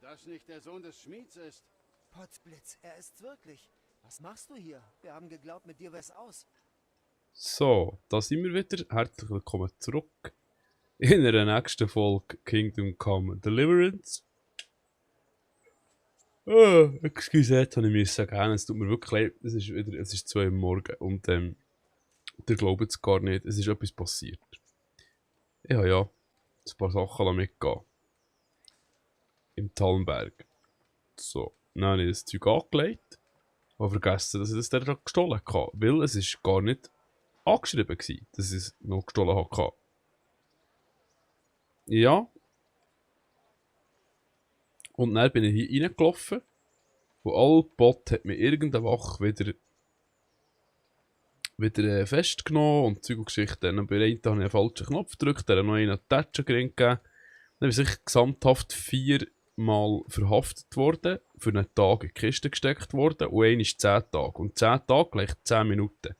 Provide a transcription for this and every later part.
Wenn das nicht der Sohn des Schmieds ist. Potzblitz, er ist's wirklich. Was machst du hier? Wir haben geglaubt, mit dir wär's aus. So, da sind wir wieder. Herzlich willkommen zurück in der nächsten Folge Kingdom Come Deliverance. Excuse, jetzt habe ich mir sagen, es tut mir wirklich leid, es ist 2 Uhr morgens und ihr glaubt es gar nicht, es ist etwas passiert. Ich habe ja ein paar Sachen mitgegeben. Im Talmberg. So, dann habe ich das Zeug angelegt und vergessen, dass ich das dort gestohlen habe, weil es ist gar nicht angeschrieben war, dass ich es noch gestohlen habe. Ja. Und dann bin ich hier reingelaufen und Allbot hat mir irgendeine Wache wieder festgenommen und Zeug und Geschichten. Dann bei einer habe ich einen falschen Knopf gedrückt, der noch einen Tätschen gegeben. Dann bin ich gesamthaft 4-mal verhaftet worden, für einen Tag in die Kiste gesteckt worden und einer ist 10 Tage. Und 10 Tage gleich 10 Minuten.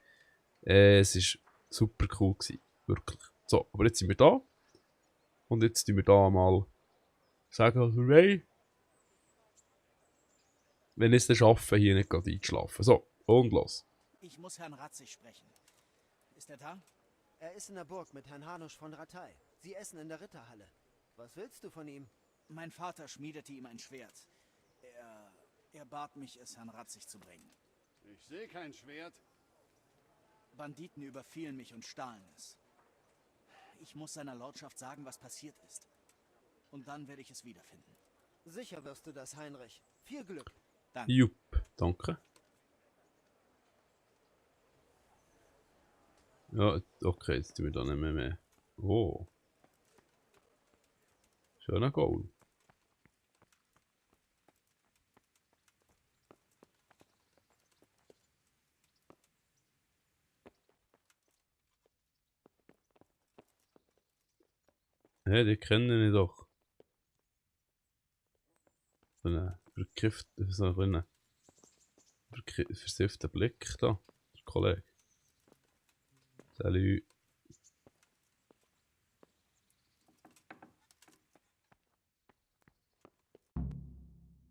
Es war super cool gewesen, wirklich. So, aber jetzt sind wir da. Und jetzt tun wir da mal sagen, was wir wollen. Wenn ich es schaffe, hier nicht gerade einzuschlafen. So, und los. Ich muss Herrn Ratzig sprechen. Ist er da? Er ist in der Burg mit Herrn Hanusch von Ratay. Sie essen in der Ritterhalle. Was willst du von ihm? Mein Vater schmiedete ihm ein Schwert. Er bat mich, es Herrn Ratzig zu bringen. Ich sehe kein Schwert. Banditen überfielen mich und stahlen es. Ich muss seiner Lordschaft sagen, was passiert ist. Und dann werde ich es wiederfinden. Sicher wirst du das, Heinrich. Viel Glück. Danke. Jupp, danke. Ja, okay, jetzt tun wir da nicht mehr. Oh. Schöner Goal. Hä, die kennen ich doch. So einen versifften Blick da, der Kollege. Salut.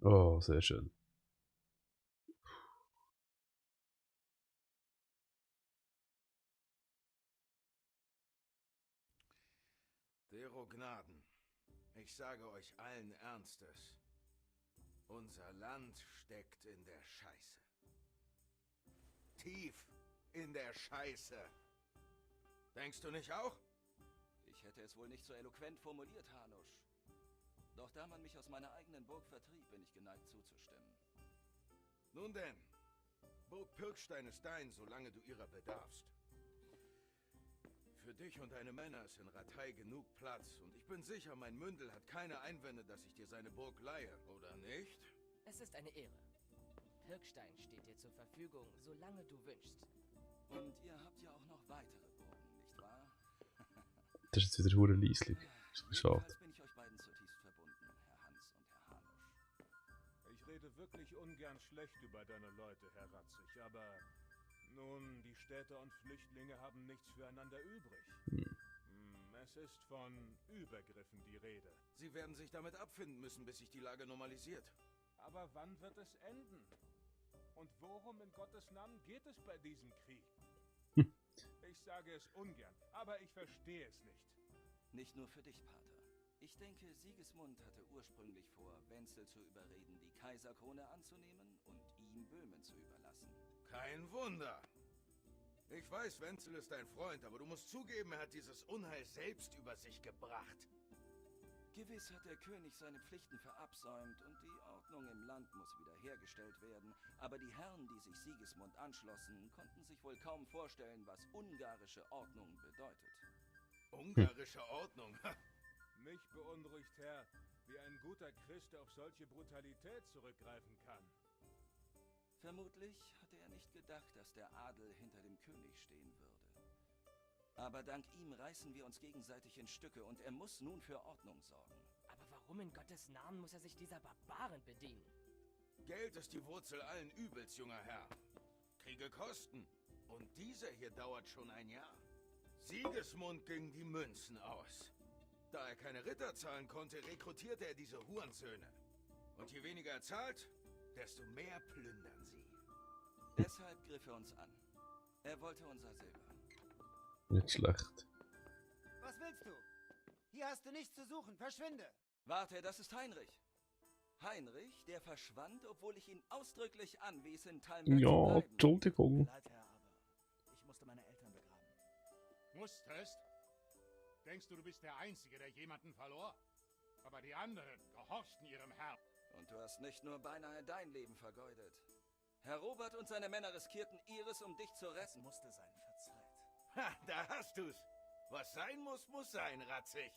Oh, sehr schön. Dero Gnaden, ich sage euch allen Ernstes, unser Land steckt in der Scheiße. Tief in der Scheiße. Denkst du nicht auch? Ich hätte es wohl nicht so eloquent formuliert, Hanusch. Doch da man mich aus meiner eigenen Burg vertrieb, bin ich geneigt zuzustimmen. Nun denn, Burg Pirkstein ist dein, solange du ihrer bedarfst. Für dich und deine Männer ist in Ratay genug Platz und ich bin sicher, mein Mündel hat keine Einwände, dass ich dir seine Burg leihe, oder nicht? Es ist eine Ehre. Pirkstein steht dir zur Verfügung, solange du wünschst. Und ihr habt ja auch noch weitere Burgen, nicht wahr? Das ist jetzt wieder hure leislich. Schade. Jedenfalls bin ich euch beiden zutiefst verbunden, Herr Hans und Herr Hanusch. Ich rede wirklich ungern schlecht über deine Leute, Herr Ratzig, aber nun, die Städter und Flüchtlinge haben nichts füreinander übrig. Es ist von Übergriffen die Rede. Sie werden sich damit abfinden müssen, bis sich die Lage normalisiert. Aber wann wird es enden? Und worum in Gottes Namen geht es bei diesem Krieg? Ich sage es ungern, aber ich verstehe es nicht. Nicht nur für dich, Pater. Ich denke, Sigismund hatte ursprünglich vor, Wenzel zu überreden, die Kaiserkrone anzunehmen und ihm Böhmen zu überlassen. Kein Wunder. Ich weiß, Wenzel ist dein Freund, aber du musst zugeben, er hat dieses Unheil selbst über sich gebracht. Gewiss hat der König seine Pflichten verabsäumt und die Ordnung im Land muss wiederhergestellt werden. Aber die Herren, die sich Sigismund anschlossen, konnten sich wohl kaum vorstellen, was ungarische Ordnung bedeutet. Ungarische Ordnung? Mich beunruhigt, Herr, wie ein guter Christ auf solche Brutalität zurückgreifen kann. Vermutlich hatte er nicht gedacht, dass der Adel hinter dem König stehen würde. Aber dank ihm reißen wir uns gegenseitig in Stücke und er muss nun für Ordnung sorgen. Aber warum in Gottes Namen muss er sich dieser Barbaren bedienen? Geld ist die Wurzel allen Übels, junger Herr. Kriege kosten. Und dieser hier dauert schon ein Jahr. Sigismund ging die Münzen aus. Da er keine Ritter zahlen konnte, rekrutierte er diese Hurensöhne. Und je weniger er zahlt, desto mehr plündern sie. Deshalb griff er uns an. Er wollte unser Silber. Nicht schlecht. Was willst du? Hier hast du nichts zu suchen. Verschwinde. Warte, das ist Heinrich. Heinrich, der verschwand, obwohl ich ihn ausdrücklich anwies, in Talmberg zu Ja, bleiben. Entschuldigung. Leid, Herr, aber ich musste meine Eltern begraben. Musstest? Denkst du bist der Einzige, der jemanden verlor? Aber die anderen gehorchten ihrem Herrn. Und du hast nicht nur beinahe dein Leben vergeudet. Herr Robert und seine Männer riskierten ihres, um dich zu Es retten. musste sein, verzeiht. Ha, da hast du's. Was sein muss, muss sein, Ratzig.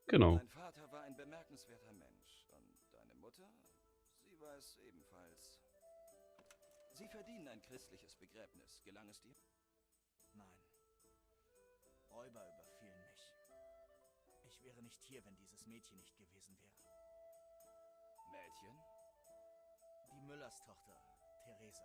Genau. Dein Vater war ein bemerkenswerter Mensch. Und deine Mutter, sie war es ebenfalls. Sie verdienen ein christliches Begräbnis. Gelang es dir? Nein. Räuber überfielen mich. Ich wäre nicht hier, wenn dieses Mädchen nicht gewesen wäre. Mädchen? Die Müllerstochter, Theresa.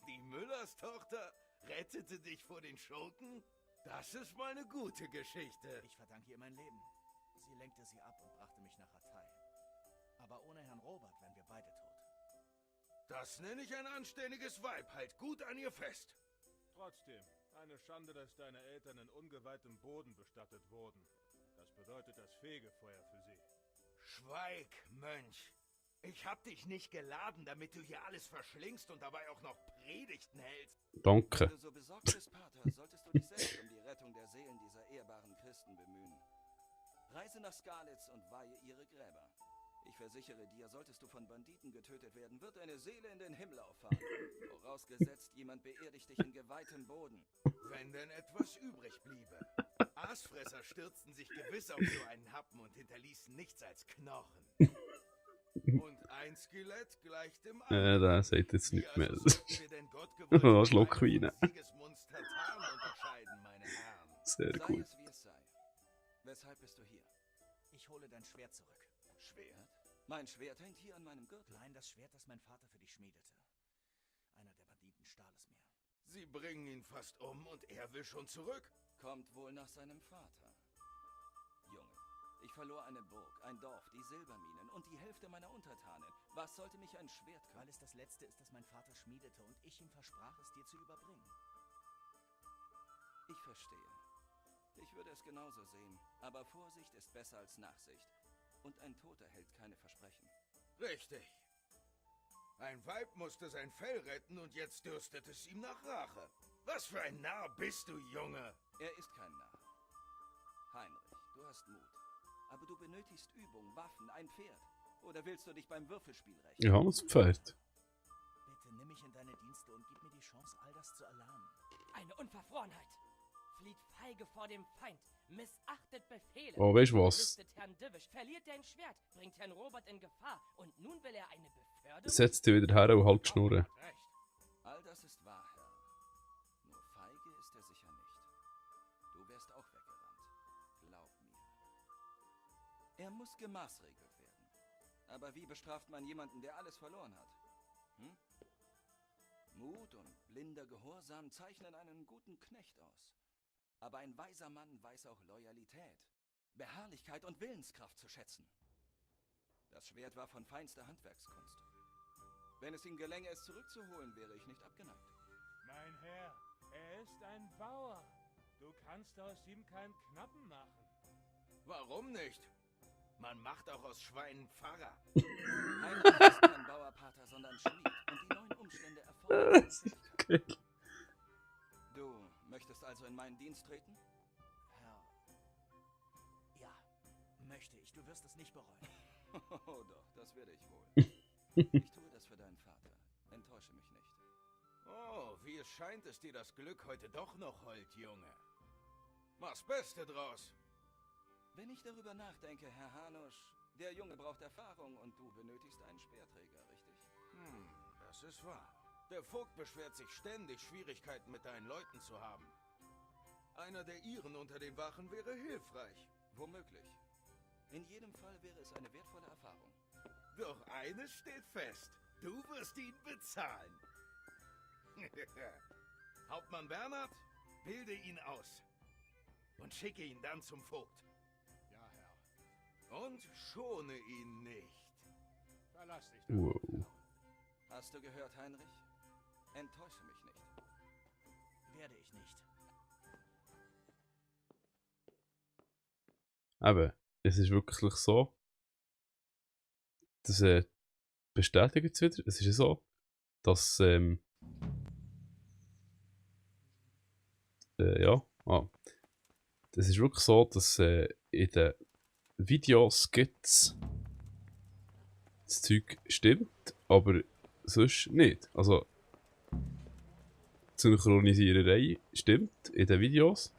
Die Müllers Tochter rettete dich vor den Schurken? Das ist mal eine gute Geschichte. Ich verdanke ihr mein Leben. Sie lenkte sie ab und brachte mich nach Ratay. Aber ohne Herrn Robert wären wir beide tot. Das nenne ich ein anständiges Weib. Halt gut an ihr fest. Trotzdem, eine Schande, dass deine Eltern in ungeweihtem Boden bestattet wurden. Das bedeutet das Fegefeuer für sie. Schweig, Mönch. Ich hab dich nicht geladen, damit du hier alles verschlingst und dabei auch noch Predigten hältst. Wenn Danke. du so besorgt bist, Pater, solltest du dich selbst um die Rettung der Seelen dieser ehrbaren Christen bemühen. Reise nach Skalitz und weihe ihre Gräber. Ich versichere dir, solltest du von Banditen getötet werden, wird deine Seele in den Himmel auffahren. Vorausgesetzt, jemand beerdigt dich in geweihtem Boden. Wenn denn etwas übrig bliebe. Aasfresser stürzten sich gewiss auf so einen Happen und hinterließen nichts als Knochen. Und ein Skelett gleicht dem anderen. Da sagt jetzt Wie nicht mehr. also sollten wir denn Gottgewollte Oh, Schluckwein. Weine von Sigismunds Tataren unterscheiden, meine Herren? Sehr Sei gut. es wie es sei. Weshalb bist du hier? Ich hole dein Schwert zurück. Schwert? Mein Schwert hängt hier an meinem Gürtel. Nein, das Schwert, das mein Vater für dich schmiedete. Einer der Banditen stahl es mir. Sie bringen ihn fast um und er will schon zurück. Kommt wohl nach seinem Vater. Junge, ich verlor eine Burg, ein Dorf, die Silberminen und die Hälfte meiner Untertanen. Was sollte mich ein Schwert Weil können? es das Letzte ist, das mein Vater schmiedete und ich ihm versprach, es dir zu überbringen. Ich verstehe. Ich würde es genauso sehen. Aber Vorsicht ist besser als Nachsicht. Und ein Toter hält keine Versprechen. Richtig. Ein Weib musste sein Fell retten und jetzt dürstet es ihm nach Rache. Was für ein Narr bist du, Junge? Er ist kein Narr. Heinrich, du hast Mut. Aber du benötigst Übung, Waffen, ein Pferd. Oder willst du dich beim Würfelspiel rächen? Ja, das Pferd. Bitte nimm mich in deine Dienste und gib mir die Chance, all das zu erlernen. Eine Unverfrorenheit. Flieht feige vor dem Feind. Missachtet Befehle. Oh, weißt du was? Listet Herrn Divisch, verliert dein Schwert, bringt Herrn Robert in Gefahr. Und nun will er eine Beförderung? Setz dich wieder her und halt die Schnur. Recht. All das ist wahr, Herr. Nur feige ist er sicher nicht. Du wärst auch weggerannt. Glaub mir. Er muss gemaßregelt werden. Aber wie bestraft man jemanden, der alles verloren hat? Hm? Mut und blinder Gehorsam zeichnen einen guten Knecht aus. Aber ein weiser Mann weiß auch Loyalität, Beharrlichkeit und Willenskraft zu schätzen. Das Schwert war von feinster Handwerkskunst. Wenn es ihm gelänge, es zurückzuholen, wäre ich nicht abgeneigt. Mein Herr, er ist ein Bauer. Du kannst aus ihm keinen Knappen machen. Warum nicht? Man macht auch aus Schweinen Pfarrer. Heinrich ist kein Bauerpater, sondern Schmied. Und die neuen Umstände erfordern seine Fähigkeit. Du möchtest also in meinen Dienst treten? Herr. Ja, möchte ich. Du wirst es nicht bereuen. Oh doch, das werde ich wohl. Ich tue das für deinen Vater. Enttäusche mich nicht. Oh, wie es scheint, ist dir das Glück heute doch noch hold, Junge. Mach's Beste draus. Wenn ich darüber nachdenke, Herr Hanusch, der Junge braucht Erfahrung und du benötigst einen Speerträger, richtig? Das ist wahr. Der Vogt beschwert sich ständig, Schwierigkeiten mit deinen Leuten zu haben. Einer der ihren unter den Wachen wäre hilfreich. Womöglich. In jedem Fall wäre es eine wertvolle Erfahrung. Doch eines steht fest. Du wirst ihn bezahlen. Hauptmann Bernhard, bilde ihn aus. Und schicke ihn dann zum Vogt. Ja, Herr. Und und schone ihn nicht. Verlass dich darauf. Wow. Hast du gehört, Heinrich? Enttäusche mich nicht. Werde ich nicht. Eben, es ist wirklich so, das bestätigt es wieder. Es ist ja so, dass, ja, es ist wirklich so, dass in den Videos gibt's das Zeug stimmt, aber sonst nicht. Also, die Synchronisiererei stimmt in den Videos,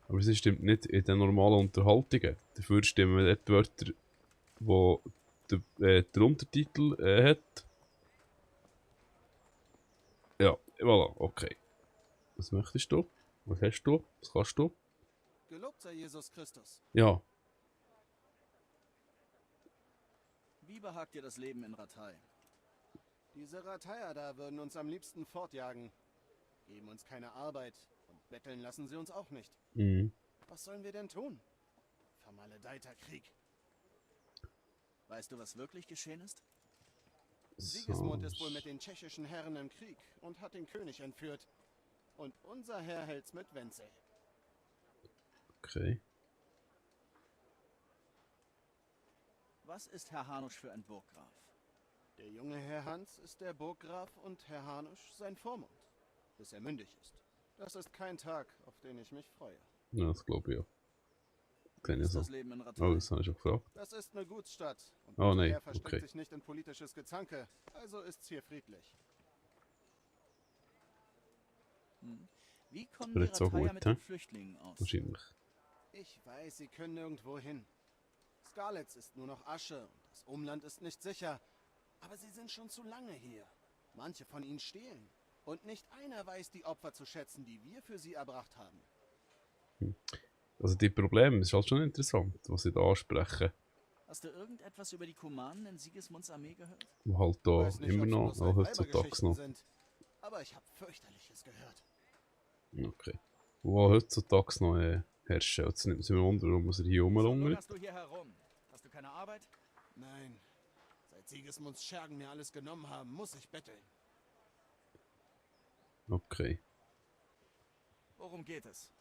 aber sie stimmt nicht in den normalen Unterhaltungen. Dafür stimmen dort die Wörter, wo der Untertitel hat. Ja, voilà, okay. Was möchtest du? Was hast du? Was kannst du? Gelobt sei Jesus Christus. Ja, Wie behagt dir das Leben in Ratay? Diese Rataier da würden uns am liebsten fortjagen. Geben uns keine Arbeit und betteln lassen sie uns auch nicht. mhm. Was sollen wir denn tun? Vermaledeiter Krieg. Weißt du, was wirklich geschehen ist? Sigismund ist wohl mit den tschechischen Herren im Krieg und hat den König entführt. Und unser Herr hält's mit Wenzel. Okay. Was ist Herr Hanusch für ein Burggraf? Der junge Herr Hans ist der Burggraf und Herr Hanusch sein Vormund, bis er mündig ist. Das ist kein Tag, auf den ich mich freue. Ja, das glaube ich ja. Kenn ich Ist so. das Leben in Ratay? Oh, das habe ich schon gefragt. Das ist eine Gutsstadt. Und Oh, unser nein, Herr verstrickt okay. sich nicht in politisches Gezanke. Also ist's hier friedlich. Wie kommen Aber die jetzt so Rataier gut, mit hä? den Flüchtlingen aus? Wahrscheinlich. Ich weiß, sie können nirgendwo hin. Skarletz ist nur noch Asche und das Umland ist nicht sicher. Aber sie sind schon zu lange hier. Manche von ihnen stehlen. Und nicht einer weiß die Opfer zu schätzen, die wir für sie erbracht haben. Also die Probleme, ist halt schon interessant, was sie da ansprechen. Hast du irgendetwas über die Kumanen in Sigismunds Armee gehört? Wo halt Ich da weiß nicht, immer ob sie noch, bloß auch ein heutzutage Weibergeschichten noch. sind. Aber ich habe fürchterliches gehört. Okay. Wo heutzutage noch herrschen. Jetzt nimmt es mich wunder, warum sie hier rumlungern. hast du hier herum? Hast du keine Arbeit? Nein. Seit Sigismunds Schergen mir alles genommen haben, muss ich betteln. Okay. Worum geht es?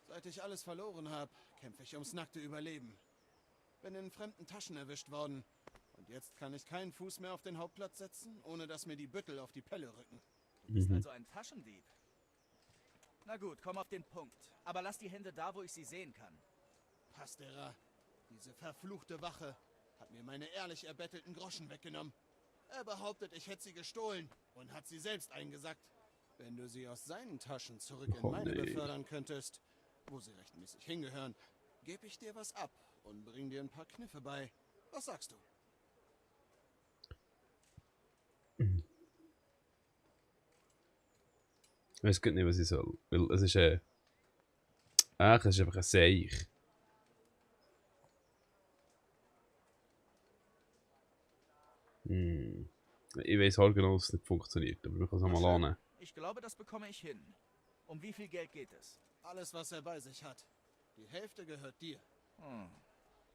Seit ich alles verloren habe, kämpfe ich ums nackte Überleben. Bin in fremden Taschen erwischt worden. Und jetzt kann ich keinen Fuß mehr auf den Hauptplatz setzen, ohne dass mir die Büttel auf die Pelle rücken. Du bist also ein Taschendieb. Na gut, komm auf den Punkt. Aber lass die Hände da, wo ich sie sehen kann. Pastera, diese verfluchte Wache hat mir meine ehrlich erbettelten Groschen weggenommen. Er behauptet, ich hätte sie gestohlen und hat sie selbst eingesackt. Wenn du sie aus seinen Taschen zurück in meine befördern könntest, wo sie rechtmäßig hingehören, gebe ich dir was ab und bring dir ein paar Kniffe bei. Was sagst du? Ich weiß gar nicht, was ich soll. Weil es ist es ist einfach ein Seich. Ich weiß halt genau, dass es nicht funktioniert, aber wir können es mal annehmen. Ich glaube, das bekomme ich hin. Um wie viel Geld geht es? Alles, was er bei sich hat. Die Hälfte gehört dir.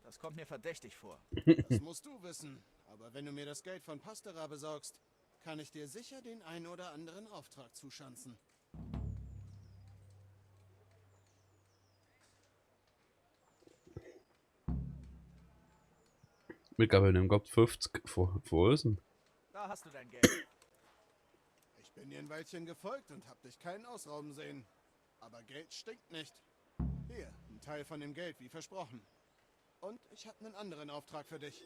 Das kommt mir verdächtig vor. Das musst du wissen. Aber wenn du mir das Geld von Pastera besorgst, kann ich dir sicher den einen oder anderen Auftrag zuschanzen. Wir geben ihm gerade 50 von unserem. Da hast du dein Geld. Ich bin dir ein Weilchen gefolgt und hab dich keinen ausrauben sehen. Aber Geld stinkt nicht. Hier, ein Teil von dem Geld, wie versprochen. Und ich habe einen anderen Auftrag für dich.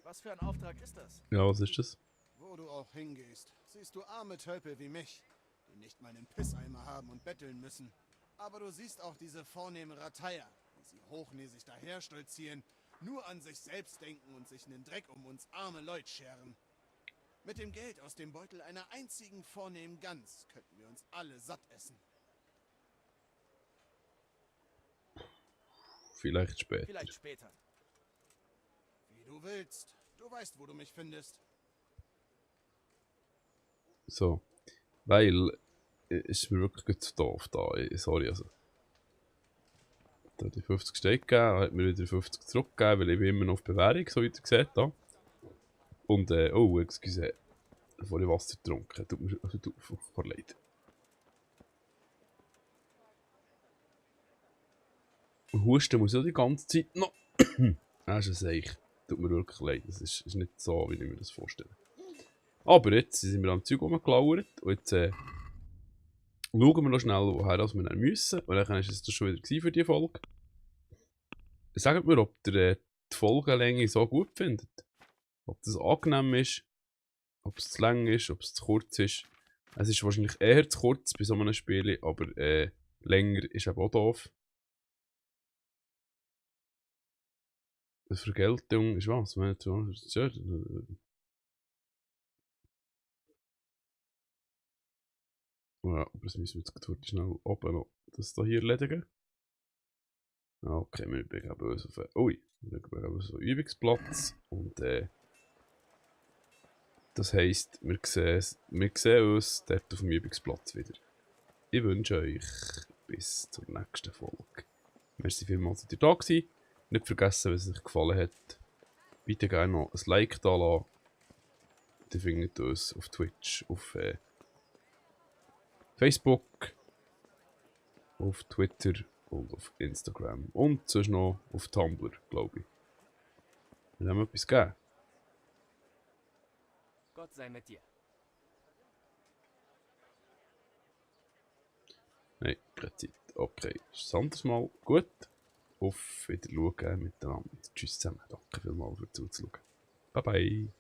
Was für ein Auftrag ist das? Ja, was ist das? Wo du auch hingehst, siehst du arme Tölpel wie mich, die nicht mal einen Pisseimer haben und betteln müssen. Aber du siehst auch diese vornehmen Rataier, wie sie hochnäsig daherstolzieren, nur an sich selbst denken und sich einen Dreck um uns arme Leute scheren. Mit dem Geld aus dem Beutel einer einzigen vornehmen Gans könnten wir uns alle satt essen. Vielleicht später. Vielleicht später. Wie du willst. Du weißt, wo du mich findest. So. Weil ist mir wirklich gut zu doof da. Sorry, also. Da hat die 50 Steak gegeben, hat mir wieder 50 zurückgegeben, weil ich bin immer noch auf Bewährung, so wie ihr seht da. Und, oh, excuse, bevor ich Wasser getrunken, tut mir furchtbar leid. Und husten muss ich auch die ganze Zeit noch. Das ist ein Seich. Tut mir wirklich leid, das ist nicht so, wie ich mir das vorstelle. Aber jetzt sind wir am Zeug rumgelauert und jetzt schauen wir noch schnell, woher wir dann müssen. Und dann ist es das schon wieder für die Folge. Sagt mir, ob ihr die Folgenlänge so gut findet. Ob das angenehm ist, ob es zu lang ist, ob es zu kurz ist. Es ist wahrscheinlich eher zu kurz bei so einem Spiel, aber länger ist eben auch doof. Die Vergeltung ist was? Ja, aber das müssen wir jetzt heute schnell oben noch das hier erledigen. Okay, wir begeben uns auf einen Übungsplatz und das heisst, wir sehen uns dort auf dem Übungsplatz wieder. Ich wünsche euch bis zur nächsten Folge. Merci vielmals, dass ihr da gewesen. Nicht vergessen, wenn es euch gefallen hat, bitte gerne noch ein Like da lassen. Ihr findet uns auf Twitch, auf Facebook, auf Twitter und auf Instagram. Und sonst noch auf Tumblr, glaube ich. Wir haben etwas gegeben. Gott sei mit dir. Nein, keine Zeit. Okay, das anderes Mal. Gut. Auf Wiedersehen miteinander. Tschüss zusammen. Danke vielmals für zuzuschauen. Bye bye.